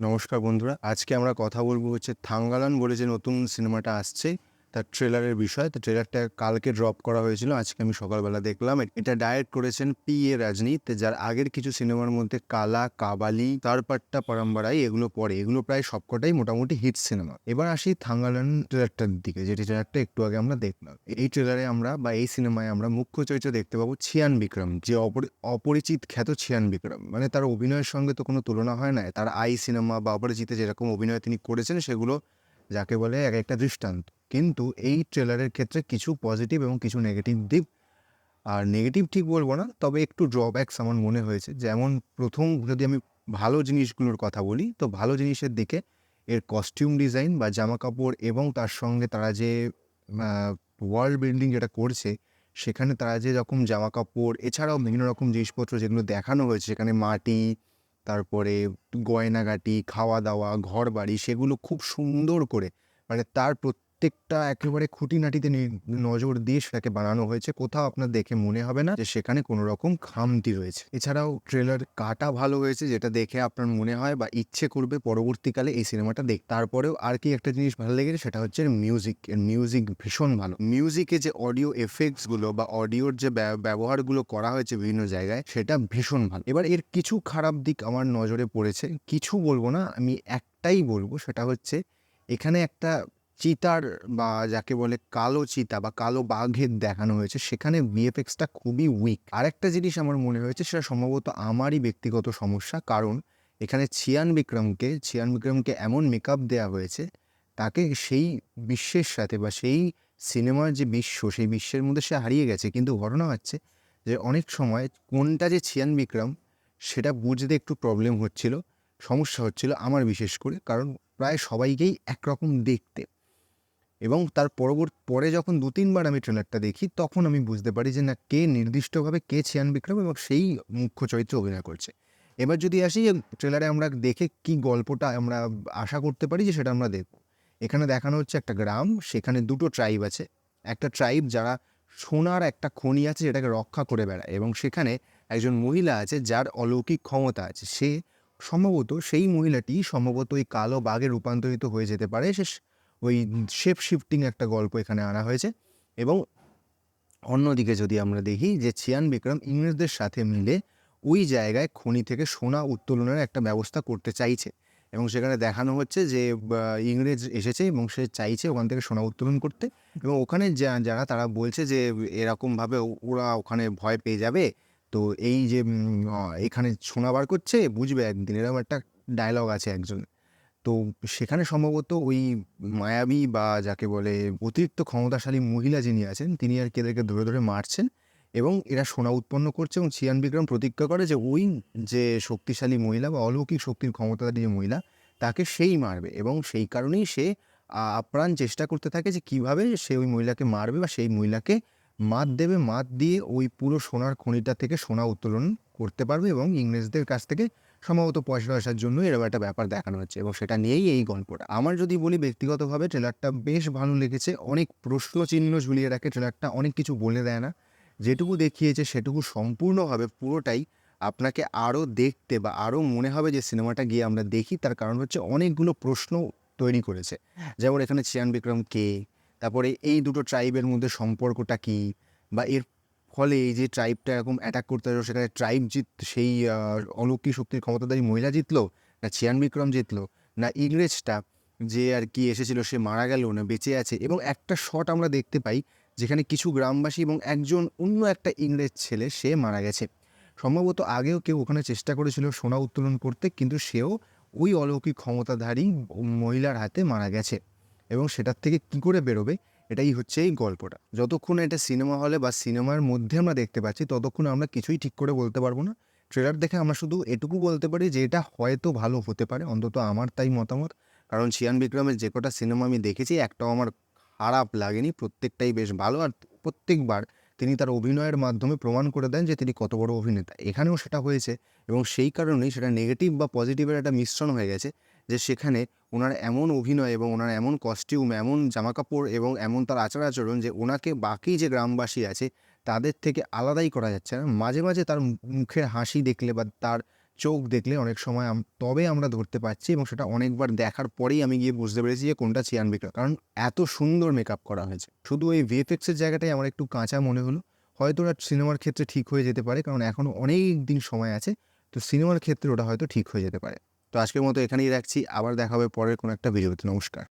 নমস্কার বন্ধুরা, আজকে আমরা কথা বলবো হচ্ছে থাঙ্গালান বলে যে নতুন সিনেমাটা আসছে তার ট্রেলারের বিষয়। তো ট্রেলারটা কালকে ড্রপ করা হয়েছিল, আজকে আমি সকালবেলা দেখলাম। এটা ডাইরেক্ট করেছেন পি.এ. রাজনীত, যার আগের কিছু সিনেমার মধ্যে কালা, কাবালি, তারপাট্টা পরম্পরাই এগুলো পড়ে। এগুলো প্রায় সবকটাই মোটামুটি হিট সিনেমা। এবার আসি থাঙ্গালান ট্রেলারটার দিকে, যেটি ট্রেলারটা একটু আগে আমরা দেখলাম। এই ট্রেলারে আমরা বা এই সিনেমায় আমরা মুখ্য চরিত্র দেখতে পাবো চিয়ান বিক্রম, যে অপরিচিত খ্যাত চিয়ান বিক্রম। মানে তার অভিনয়ের সঙ্গে তো কোনো তুলনা হয় না। তার আই সিনেমা বা অপরিচিতে যেরকম অভিনয় তিনি করেছেন সেগুলো যাকে বলে এক একটা দৃষ্টান্ত। কিন্তু এই ট্রেলারের ক্ষেত্রে কিছু পজিটিভ এবং কিছু নেগেটিভ দিক, আর নেগেটিভ ঠিক বলবো না, তবে একটু ড্রব্যাকস আমার মনে হয়েছে। যেমন প্রথম যদি আমি ভালো জিনিসগুলোর কথা বলি, তো ভালো জিনিসের দিকে এর কস্টিউম ডিজাইন বা জামা কাপড় এবং তার সঙ্গে তারা যে ওয়ার্ল্ড বিল্ডিং যেটা করছে, সেখানে তারা যে রকম জামা কাপড় এছাড়াও বিভিন্ন রকম জিনিসপত্র যেগুলো দেখানো হয়েছে, সেখানে মাটি, তারপরে গয়নাগাটি, খাওয়া দাওয়া, ঘর বাড়ি, সেগুলো খুব সুন্দর করে, মানে তার প্রত্যেকটা একেবারে খুঁটিনাটিতে নজর দিয়ে সেটাকে বানানো হয়েছে। কোথাও আপনার দেখে মনে হবে না যে সেখানে কোনো রকম খামতি রয়েছে। এছাড়াও ট্রেলার কাটা ভালো হয়েছে, যেটা দেখে আপনার মনে হয় বা ইচ্ছে করবে পরবর্তীকালে এই সিনেমাটা দেখ। তারপরেও আর কি একটা জিনিস ভালো লেগেছে, সেটা হচ্ছে এর মিউজিক। এর মিউজিক ভীষণ ভালো। মিউজিকে যে অডিও এফেক্টসগুলো বা অডিওর যে ব্যবহারগুলো করা হয়েছে বিভিন্ন জায়গায়, সেটা ভীষণ ভালো। এবার এর কিছু খারাপ দিক আমার নজরে পড়েছে, কিছু বলবো না, আমি একটাই বলবো, সেটা হচ্ছে এখানে একটা চিতার বা যাকে বলে কালো চিতা বা কালো বাঘের দেখানো হয়েছে, সেখানে ভিএফএক্সটা খুবই উইক। আরেকটা জিনিস আমার মনে হয়েছে, সেটা সম্ভবত আমারই ব্যক্তিগত সমস্যা, কারণ এখানে চিয়ান বিক্রমকে এমন মেকআপ দেওয়া হয়েছে, তাকে সেই বিশ্বের সাথে বা সেই সিনেমার যে বিশ্ব, সেই বিশ্বের মধ্যে সে হারিয়ে গেছে। কিন্তু ঘটনা হচ্ছে যে অনেক সময় কোনটা যে চিয়ান বিক্রম সেটা বুঝতে একটু প্রবলেম হচ্ছিল, সমস্যা হচ্ছিল আমার বিশেষ করে, কারণ প্রায় সবাইকেই একরকম দেখতে। এবং তার পরে যখন ২-৩ বার আমি ট্রেলারটা দেখি, তখন আমি বুঝতে পারি যে না, কে নির্দিষ্টভাবে কে চিয়ান বিক্রম এবং সেই মুখ্য চরিত্রে অভিনয় করছে। এবার যদি আসি ট্রেলারে আমরা দেখে কি গল্পটা আমরা আশা করতে পারি যে সেটা আমরা দেখব। এখানে দেখানো হচ্ছে একটা গ্রাম, সেখানে ২ টো ট্রাইব আছে। একটা ট্রাইব যারা সোনার একটা খনি আছে যেটাকে রক্ষা করে বেড়ায়, এবং সেখানে একজন মহিলা আছে যার অলৌকিক ক্ষমতা আছে। সম্ভবত সেই মহিলাটি সম্ভবত ওই কালো বাঘে রূপান্তরিত হয়ে যেতে পারে। ওই শেপ শিফটিং একটা গল্প এখানে আনা হয়েছে। এবং অন্যদিকে যদি আমরা দেখি যে চিয়ান বিক্রম ইংরেজদের সাথে মিলে ওই জায়গায় খনি থেকে সোনা উত্তোলনের একটা ব্যবস্থা করতে চাইছে, এবং সেখানে দেখানো হচ্ছে যে ইংরেজ এসেছে এবং সে চাইছে ওখান থেকে সোনা উত্তোলন করতে। এবং ওখানে যারা তারা বলছে যে এরকমভাবে ওরা ওখানে ভয় পেয়ে যাবে। তো এই যে এখানে সোনা বার করছে, বুঝবে একদিন, এরকম একটা ডায়লগ আছে একজন। তো সেখানে সম্ভবত ওই মায়াবী বা যাকে বলে অতিরিক্ত ক্ষমতাশালী মহিলা যিনি আছেন, তিনি আর কি এদেরকে ধরে ধরে মারছেন, এবং এরা সোনা উৎপন্ন করছে। এবং চিয়ান বিক্রম প্রতিজ্ঞা করে যে ওই যে শক্তিশালী মহিলা বা অলৌকিক শক্তির ক্ষমতাধারী যে মহিলা, তাকে সেই মারবে। এবং সেই কারণেই সে আপ্রাণ চেষ্টা করতে থাকে যে কীভাবে সে ওই মহিলাকে মারবে বা সেই মহিলাকে মাত দেবে, মাত দিয়ে ওই পুরো সোনার খনিটা থেকে সোনা উত্তোলন করতে পারবে, এবং ইংরেজদের কাছ থেকে সম্ভবত পয়সার জন্য এরকম একটা ব্যাপার দেখানো হচ্ছে, এবং সেটা নিয়েই এই গল্পটা। আমার যদি বলি ব্যক্তিগতভাবে, ট্রেলারটা বেশ ভালো লেগেছে। অনেক প্রশ্নচিহ্ন ঝুলিয়ে রাখে ট্রেলারটা, অনেক কিছু বলে দেয় না। যেটুকু দেখিয়েছে সেটুকু সম্পূর্ণভাবে পুরোটাই আপনাকে আরও দেখতে বা আরও মনে হবে যে সিনেমাটা গিয়ে আমরা দেখি। তার কারণ হচ্ছে অনেকগুলো প্রশ্ন তৈরি করেছে। যেমন এখানে চিয়ান বিক্রম কে, তারপরে এই দুটো ট্রাইবের মধ্যে সম্পর্কটা কী, বা এর ফলে এই যে ট্রাইবটা এরকম অ্যাটাক করতে আসলো, সেখানে সেই অলৌকিক শক্তির ক্ষমতাধারী মহিলা জিতলো, না চিয়ান বিক্রম জিতলো, না ইংরেজটা যে আর কি এসেছিল সে মারা গেল, না বেঁচে আছে। এবং একটা শট আমরা দেখতে পাই যেখানে কিছু গ্রামবাসী এবং একজন অন্য একটা ইংরেজ ছেলে সে মারা গেছে। সম্ভবত আগেও কেউ ওখানে চেষ্টা করেছিল সোনা উত্তোলন করতে, কিন্তু সেও ওই অলৌকিক ক্ষমতাধারী মহিলার হাতে মারা গেছে। এবং সেটার থেকে কী করে বেরোবে, এটাই হচ্ছে এই গল্পটা। যতক্ষণ এটা সিনেমা হলে বা সিনেমার মধ্যে আমরা দেখতে পাচ্ছি, ততক্ষণ আমরা কিছুই ঠিক করে বলতে পারবো না। ট্রেলার দেখে আমরা শুধু এটুকু বলতে পারি যে এটা হয়তো ভালো হতে পারে, অন্তত আমার তাই মতামত। কারণ চিয়ান বিক্রমের যে কটা সিনেমা আমি দেখেছি, একটাও আমার খারাপ লাগেনি, প্রত্যেকটাই বেশ ভালো। আর প্রত্যেকবার তিনি তার অভিনয়ের মাধ্যমে প্রমাণ করে দেন যে তিনি কত বড় অভিনেতা। এখানেও সেটা হয়েছে, এবং সেই কারণেই সেটা নেগেটিভ বা পজিটিভের একটা মিশ্রণ হয়ে গেছে, যে সেখানে ওনার এমন অভিনয় এবং ওনার এমন কস্টিউম, এমন জামাকাপড় এবং এমন তার আচার-আচরণ, যে ওনাকে বাকি যে গ্রামবাসী আছে তাদের থেকে আলাদাই করা যাচ্ছে না। মাঝে মাঝে তার মুখের হাসি দেখলে বা তার চোখ দেখলে অনেক সময় তবে আমরা ধরতে পারছি, এবং সেটা অনেকবার দেখার পরেই আমি গিয়ে বুঝতে পেরেছি যে কোনটা চিয়ান বিক্রা, কারণ এত সুন্দর মেকআপ করা হয়েছে। শুধু এই ভিএফএক্সের জায়গাটাই আমার একটু কাঁচা মনে হলো। হয়তো ওটা সিনেমার ক্ষেত্রে ঠিক হয়ে যেতে পারে, কারণ এখনও অনেক দিন সময় আছে। তো সিনেমার ক্ষেত্রে ওটা হয়তো ঠিক হয়ে যেতে পারে। তো আজকের মতো এখানেই রাখছি, আবার দেখা হবে পরের কোনো একটা ভিডিওতে। নমস্কার।